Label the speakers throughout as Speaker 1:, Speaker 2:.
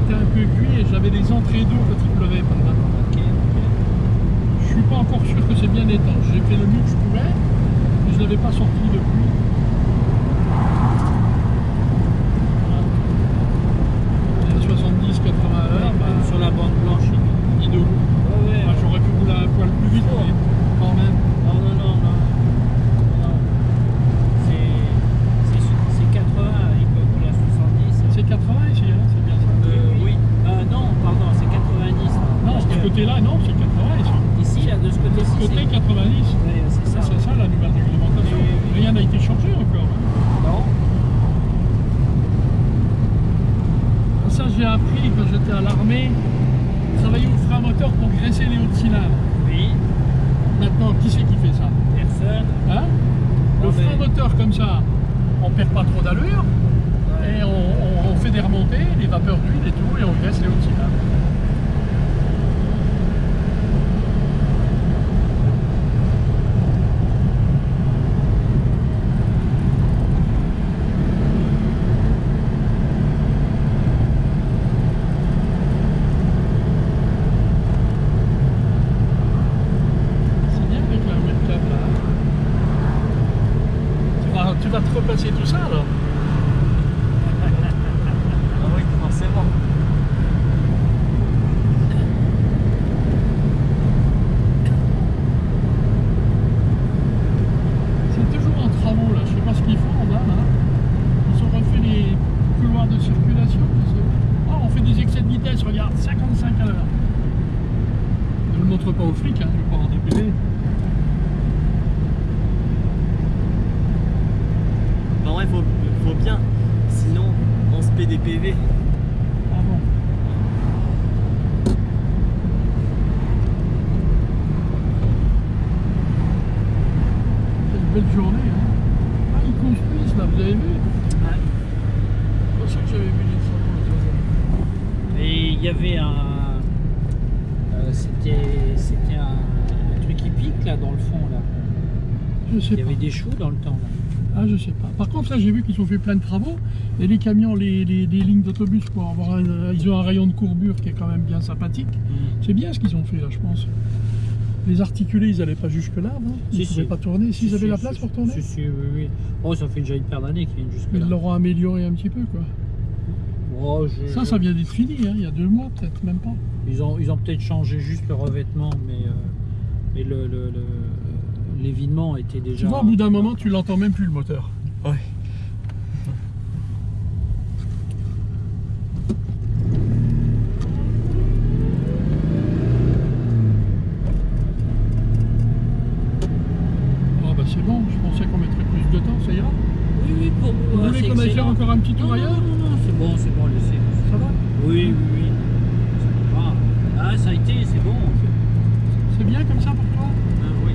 Speaker 1: était un peu cuit et j'avais des entrées d'eau quand il pleuvait par là.
Speaker 2: Ok.
Speaker 1: Je suis pas encore sûr que c'est bien étanche. J'ai fait le mieux que je pouvais, mais je l'avais pas sorti depuis. Voilà. 70-80 à l'heure, bah,
Speaker 2: Sur la bande blanche.
Speaker 1: il est debout.
Speaker 2: Ouais.
Speaker 1: Ah, j'aurais pu rouler un poil plus vite, mais quand même.
Speaker 2: Non. C'est 80, il peut rouler à 70.
Speaker 1: C'est 80 ici, hein, c'est bien ça.
Speaker 2: Oui. Non, pardon, c'est 90.
Speaker 1: Non, de ce côté-là, non, c'est 80 ici.
Speaker 2: Ici, là, de ce
Speaker 1: De
Speaker 2: côté-ci,
Speaker 1: ce côté,
Speaker 2: c'est
Speaker 1: 90.
Speaker 2: c'est ça.
Speaker 1: C'est ça la nouvelle réglementation.
Speaker 2: Oui.
Speaker 1: Rien n'a été changé encore. Hein.
Speaker 2: Non.
Speaker 1: Ça, j'ai appris quand j'étais à l'armée, travailler au frein moteur pour graisser les hauts de cylindre.
Speaker 2: Oui.
Speaker 1: Maintenant, qui c'est qui fait ça?
Speaker 2: Personne.
Speaker 1: Hein? Le
Speaker 2: Non, mais-
Speaker 1: frein moteur comme ça, on perd pas trop d'allure
Speaker 2: Ouais.
Speaker 1: et on fait des remontées, des vapeurs d'huile et tout, et on graisse les hauts de cylindre. C'est bien avec la webcam là. Tu vas te repasser tout ça alors?
Speaker 2: Ah oui, forcément.
Speaker 1: C'est toujours en travaux là, je sais pas ce qu'ils font là. Ils ont refait les couloirs de circulation. Ah, on fait des excès de vitesse, regarde, 55 à l'heure. Ne le montre pas aux flics, hein, je vais pas en dépiler.
Speaker 3: En vrai, faut bien, sinon on se paie des PV.
Speaker 1: Ah bon. Quelle belle journée, hein. Ah, ils construisent là, vous avez vu?
Speaker 2: Ouais.
Speaker 1: C'est pour ça que j'avais vu les travaux.
Speaker 2: Et il y avait c'était un truc hippique là dans le fond là.
Speaker 1: Je sais
Speaker 2: Il y
Speaker 1: pas.
Speaker 2: avait des choux dans le temps là.
Speaker 1: Ah, je sais pas. Par contre, là, j'ai vu qu'ils ont fait plein de travaux. Et les camions, les lignes d'autobus, pour avoir ils ont un rayon de courbure qui est quand même bien sympathique. C'est bien ce qu'ils ont fait là, je pense. Les articulés, ils n'allaient pas jusque-là, non? Ils ne
Speaker 2: Si,
Speaker 1: pouvaient
Speaker 2: si.
Speaker 1: pas tourner. S'ils
Speaker 2: Si,
Speaker 1: avaient
Speaker 2: si,
Speaker 1: la place pour tourner,
Speaker 2: Si, oui. Oh, ça fait déjà une paire d'années qu'ils viennent jusque là.
Speaker 1: ils l'auront amélioré un petit peu, quoi.
Speaker 2: Oh,
Speaker 1: Ça vient d'être fini, hein, il y a 2 mois, peut-être, même pas.
Speaker 2: Ils ont peut-être changé juste le revêtement, mais l'évitement était déjà.
Speaker 1: Tu vois, au bout d'un moment, tu l'entends même plus le moteur.
Speaker 3: Ouais.
Speaker 1: Ah bah c'est bon, je pensais qu'on mettrait plus de temps, ça ira.
Speaker 2: Oui, pour
Speaker 1: Vous
Speaker 2: moi.
Speaker 1: voulez
Speaker 2: c'est
Speaker 1: qu'on aille faire
Speaker 2: excellent.
Speaker 1: encore un petit tour
Speaker 2: Non,
Speaker 1: ailleurs?
Speaker 2: non, c'est bon, laissez.
Speaker 1: Ça va?
Speaker 2: Oui. Ça va. Ah, ça a été, c'est bon.
Speaker 1: C'est bien comme ça pour toi?
Speaker 2: Oui.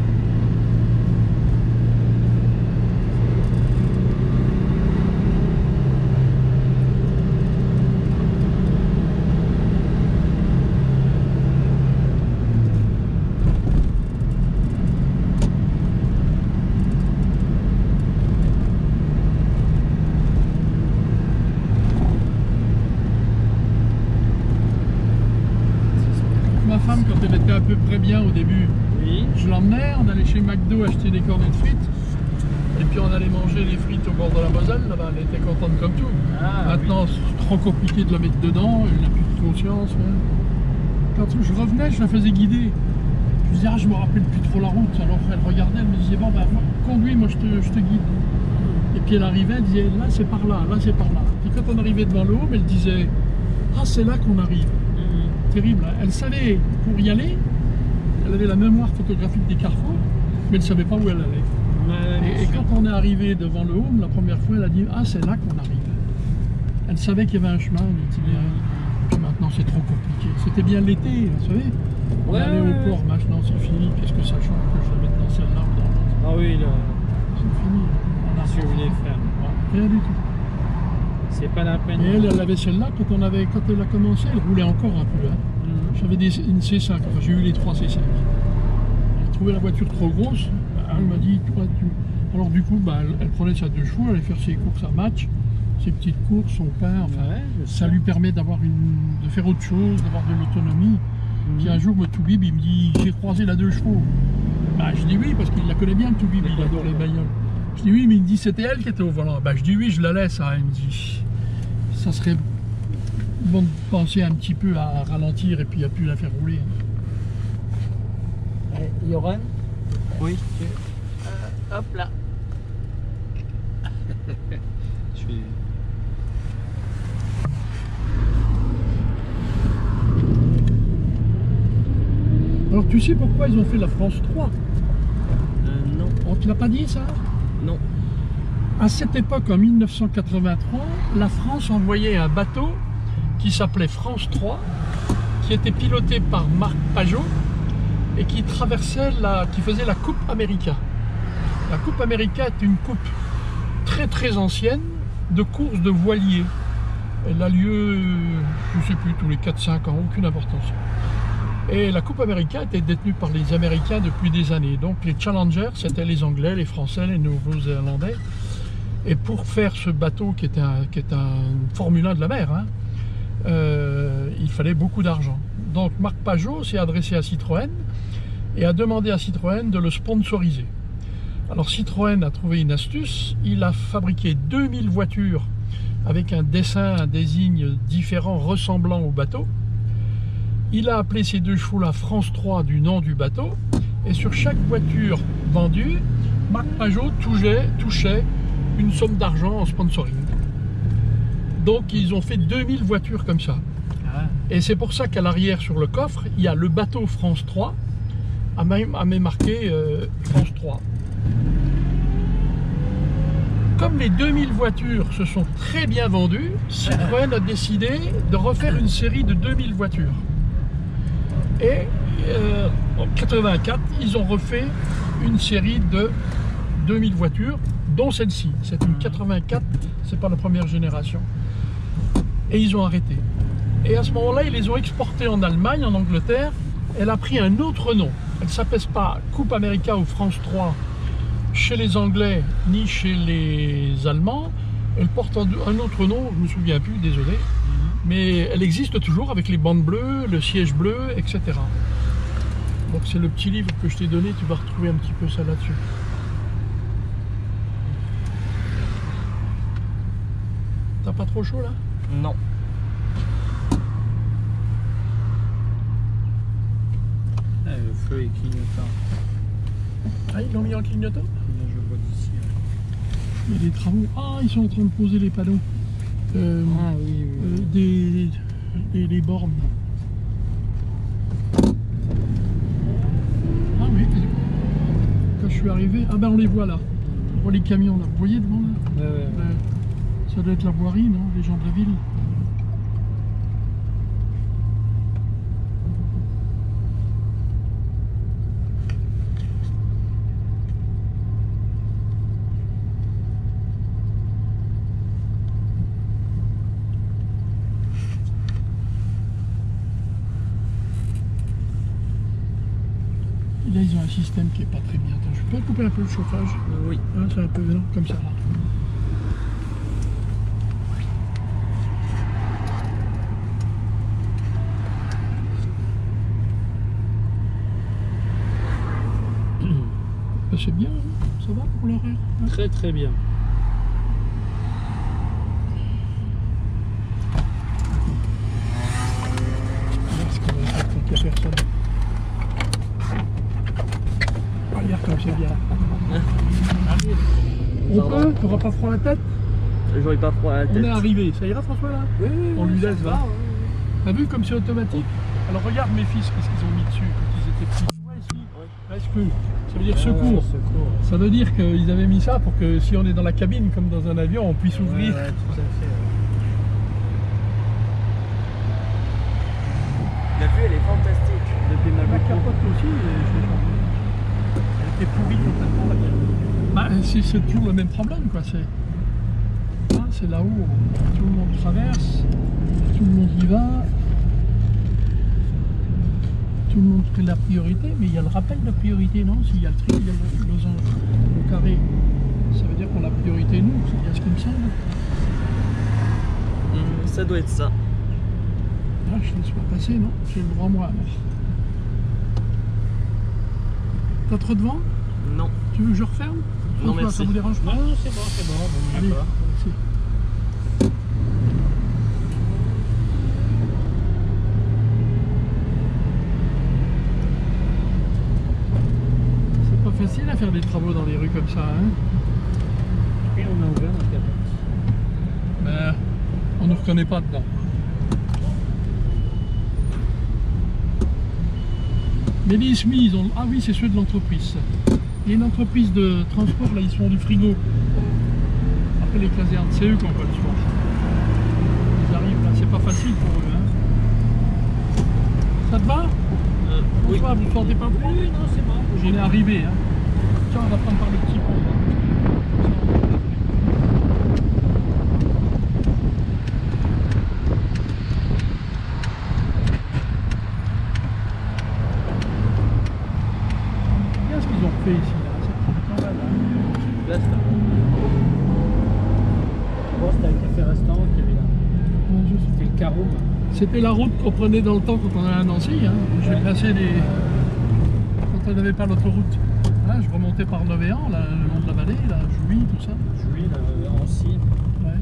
Speaker 1: Ma femme, quand elle était à peu près bien au début,
Speaker 2: Oui.
Speaker 1: je l'emmenais, on allait chez McDo acheter des cornets de frites. Et puis on allait manger les frites au bord de la Moselle, là-bas, elle était contente comme tout.
Speaker 2: Ah,
Speaker 1: Maintenant, c'est trop compliqué de la mettre dedans, elle n'a plus de conscience. Ouais. Quand je revenais, je la faisais guider. Je disais, ah, je me rappelle plus trop la route. Alors elle regardait, elle me disait, bon, ben, conduis, moi je te guide. Et puis elle arrivait, elle disait, là c'est par là c'est par là. Puis quand on arrivait devant le home, elle disait, ah, c'est là qu'on arrive. Terrible, hein. Elle savait pour y aller, elle avait la mémoire photographique des carrefours, mais elle ne savait pas où elle allait. Et quand on est arrivé devant le home, la première fois, elle a dit, ah, c'est là qu'on arrive. Elle savait qu'il y avait un chemin, un itinéraire. Puis maintenant, c'est trop compliqué. C'était bien l'été, vous savez. On
Speaker 2: Ouais,
Speaker 1: allait
Speaker 2: ouais,
Speaker 1: au port, maintenant c'est fini. Qu'est-ce que ça change que je la mette dans celle-là ou dans l'autre?
Speaker 2: Ah oui,
Speaker 1: C'est fini. On a
Speaker 2: ce que vous voulez faire.
Speaker 1: rien du tout.
Speaker 2: C'est pas la peine.
Speaker 1: Et elle avait celle-là, quand elle a commencé, elle roulait encore un peu. Hein. J'avais une C5, enfin j'ai eu les 3 C5. Elle trouvait la voiture trop grosse, elle m'a dit, toi, tu... Alors du coup, bah, elle prenait sa 2 chevaux, elle allait faire ses courses à match, ses petites courses, son pain, enfin,
Speaker 2: Ouais, je
Speaker 1: ça
Speaker 2: sais.
Speaker 1: lui permet de faire autre chose, d'avoir de l'autonomie. Puis un jour, le Toubib, il me dit, j'ai croisé la 2 chevaux. Bah, je dis oui, parce qu'il la connaît bien, le Toubib, il adore les bagnoles. Je dis oui, mais il me dit, c'était elle qui était au volant. Bah, je dis oui, je la laisse. Hein. Il me dit, ça serait bon de penser un petit peu à ralentir et puis à plus la faire rouler.
Speaker 2: Yoran,
Speaker 3: Oui.
Speaker 2: hop là. Je fais...
Speaker 1: Alors, tu sais pourquoi ils ont fait la France 3?
Speaker 3: Non.
Speaker 1: On te l'a pas dit, ça?
Speaker 3: Non.
Speaker 1: À cette époque, en 1983, la France envoyait un bateau qui s'appelait France 3, qui était piloté par Marc Pajot et qui faisait la Coupe América. La Coupe América est une coupe très ancienne de course de voiliers. Elle a lieu, je ne sais plus, tous les 4-5 ans, aucune importance. Et la Coupe América était détenue par les Américains depuis des années. Donc les challengers, c'était les Anglais, les Français, les Nouveaux-Zélandais. Et pour faire ce bateau qui est un Formule 1 de la mer, hein, il fallait beaucoup d'argent. Donc Marc Pajot s'est adressé à Citroën et a demandé à Citroën de le sponsoriser. Alors Citroën a trouvé une astuce, il a fabriqué 2000 voitures avec un dessin, un désigne différent ressemblant au bateau. Il a appelé ces 2 chevaux-là France 3 du nom du bateau, et sur chaque voiture vendue, Marc Pajot touchait une somme d'argent en sponsoring. Donc ils ont fait 2000 voitures comme ça.
Speaker 2: Ah,
Speaker 1: Et c'est pour ça qu'à l'arrière sur le coffre, il y a le bateau France 3, à même marqué France 3. Comme les 2000 voitures se sont très bien vendues, Citroën a décidé de refaire une série de 2000 voitures. Et en 84, ils ont refait une série de 2000 voitures, dont celle-ci. C'est une 84, c'est pas la première génération. Et ils ont arrêté. Et à ce moment-là, ils les ont exportées en Allemagne, en Angleterre. Elle a pris un autre nom. Elle ne s'appelle pas Coupe América ou France 3 chez les Anglais ni chez les Allemands. Elle porte un autre nom, je ne me souviens plus, désolé. Mais elle existe toujours avec les bandes bleues, le siège bleu, etc. Donc c'est le petit livre que je t'ai donné, tu vas retrouver un petit peu ça là-dessus. T'as pas trop chaud là?
Speaker 3: Non.
Speaker 2: le feu est clignotant.
Speaker 1: Ah, ils l'ont mis en clignotant?
Speaker 2: Là, je vois d'ici.
Speaker 1: Il y a des travaux. Ah, ils sont en train de poser les panneaux.
Speaker 2: Ah oui, oui.
Speaker 1: Des bornes. Ah oui, quand je suis arrivé, ah ben on les voit là. On voit les camions là. Vous voyez devant là?
Speaker 2: Ouais, ouais, ouais.
Speaker 1: Ça doit être la voirie, non? Les gens de la ville. Et là, ils ont un système qui est pas très bien. Attends, je peux couper un peu le chauffage?
Speaker 3: Oui.
Speaker 1: Ah, c'est un peu non, comme ça là. Ben, c'est bien, hein, ça va pour l'horaire. Hein.
Speaker 2: Très très bien.
Speaker 1: Regarde ce qu'on va faire quand il n'y a personne. Ah, regarde comme c'est bien.
Speaker 2: Allez.
Speaker 1: On
Speaker 3: Pardon.
Speaker 1: peut? T'auras pas froid à la tête?
Speaker 3: J'aurais pas froid à la
Speaker 1: On
Speaker 3: tête.
Speaker 1: est arrivé. Ça ira François là?
Speaker 2: Oui, oui,
Speaker 1: On lui
Speaker 2: ça
Speaker 1: laisse,
Speaker 2: va,
Speaker 1: va.
Speaker 2: ouais, ouais.
Speaker 1: T'as vu comme c'est automatique? Alors regarde mes fils, qu'est-ce qu'ils ont mis dessus quand ils étaient petits. Tu vois ici? Rescue. Ça veut dire secours.
Speaker 2: Secours.
Speaker 1: Ça veut dire qu'ils avaient mis ça pour que si on est dans la cabine comme dans un avion, on puisse ouvrir.
Speaker 2: Ouais, tout à fait.
Speaker 3: La vue, elle est fantastique depuis ma
Speaker 1: La
Speaker 3: vue.
Speaker 1: capote aussi, je l'ai pas. Elle était pourrie complètement la mienne. Bah, c'est toujours le même problème quoi. C'est là-haut, tout le monde traverse, tout le monde y va, tout le monde fait la priorité, mais il y a le rappel de priorité, non? S'il y a le tri, il y a le losange, le carré, ça veut dire qu'on a priorité nous, c'est bien ce qui me semble.
Speaker 3: Ça doit être ça.
Speaker 1: Ah, je ne laisse pas passer, non? J'ai le droit moi alors. T'as trop de vent?
Speaker 3: Non.
Speaker 1: Tu veux que je referme?
Speaker 3: Non,
Speaker 1: François,
Speaker 3: merci.
Speaker 1: ça vous dérange pas?
Speaker 2: Non, non, c'est bon, vous
Speaker 1: Allez,
Speaker 2: bougez pas.
Speaker 1: merci. C'est pas facile à faire des travaux dans les rues comme ça, hein?
Speaker 2: Et on a ouvert notre cabane.
Speaker 1: Ben, on ne reconnaît pas dedans. Mais les SMI, ils ont... Ah oui, c'est ceux de l'entreprise. Il y a une entreprise de transport, là, ils sont du frigo. Après les casernes, c'est eux qu'on voit le soir. Ils arrivent là, c'est pas facile pour eux. Hein. Ça te va?
Speaker 3: Oui.
Speaker 1: François, vous ne sentez pas
Speaker 2: Oui, non, c'est bon.
Speaker 1: J'en ai arrivé. Hein. Tiens, on va prendre par le petit pont. Là. Bien ce qu'ils ont fait ici. Là. C'est pas mal. Hein.
Speaker 2: Place là. Bon, c'était un café-restaurant qu'il y avait là.
Speaker 1: Ouais, je sais.
Speaker 2: C'était le Caroum.
Speaker 1: C'était la route qu'on prenait dans le temps quand on allait à Nancy. Hein. J'ai
Speaker 2: Ouais.
Speaker 1: passé des... quand on n'avait pas l'autoroute. Hein, je remontais par Novéan, là, le long de la vallée, là, Jouy, tout ça.
Speaker 2: Jouy, là, Ancy.
Speaker 1: Ouais.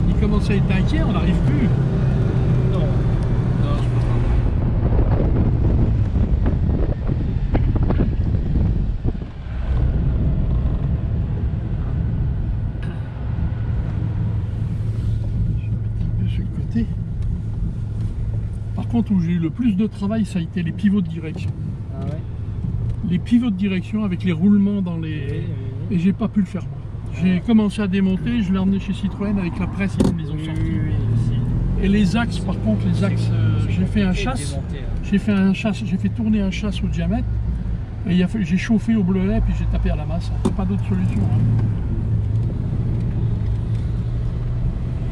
Speaker 1: Il commence à être inquiet, on n'arrive plus.
Speaker 2: Non.
Speaker 1: Non, je pense pas. Je vais mettre un peu sur le côté. Par contre, où j'ai eu le plus de travail, ça a été les pivots de direction.
Speaker 2: Ah ouais.
Speaker 1: Les pivots de direction avec les roulements dans les... Et j'ai pas pu le faire moi. J'ai commencé à démonter, je l'ai emmené chez Citroën avec la presse, ils me les ont sortis. Et les axes, par contre, les axes, j'ai fait un chasse. J'ai fait tourner un chasse au diamètre et j'ai chauffé au bleuet puis j'ai tapé à la masse. Il n'y a pas d'autre solution. Hein.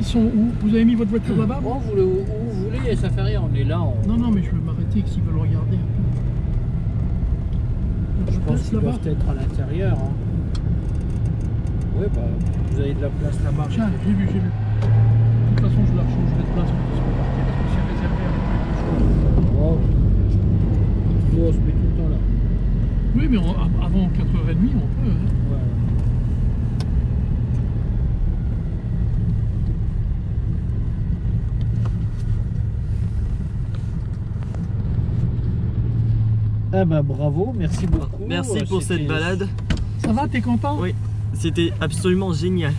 Speaker 1: Ils sont où? Vous avez mis votre voiture là-bas?
Speaker 2: Bon, où vous voulez, ça fait rien, on est là.
Speaker 1: Non, non, mais je vais m'arrêter s'ils veulent regarder un peu.
Speaker 2: Je pense
Speaker 1: Place
Speaker 2: qu'ils
Speaker 1: là-bas.
Speaker 2: doivent être à l'intérieur. Hein. Oui, bah, vous avez de la place là-bas.
Speaker 1: Tiens, j'ai vu, j'ai vu. De toute façon, je leur changerai de place quand ils seront partis parce que c'est réservé avec les deux jours.
Speaker 2: Oh. Nous, on se met tout le temps là.
Speaker 1: Oui, mais avant 4h30, on peut. Hein.
Speaker 2: Ouais. Ah bah bravo, merci beaucoup.
Speaker 3: Merci pour cette
Speaker 2: C'était-
Speaker 3: balade.
Speaker 1: Ça va, t'es content?
Speaker 3: Oui, c'était absolument génial.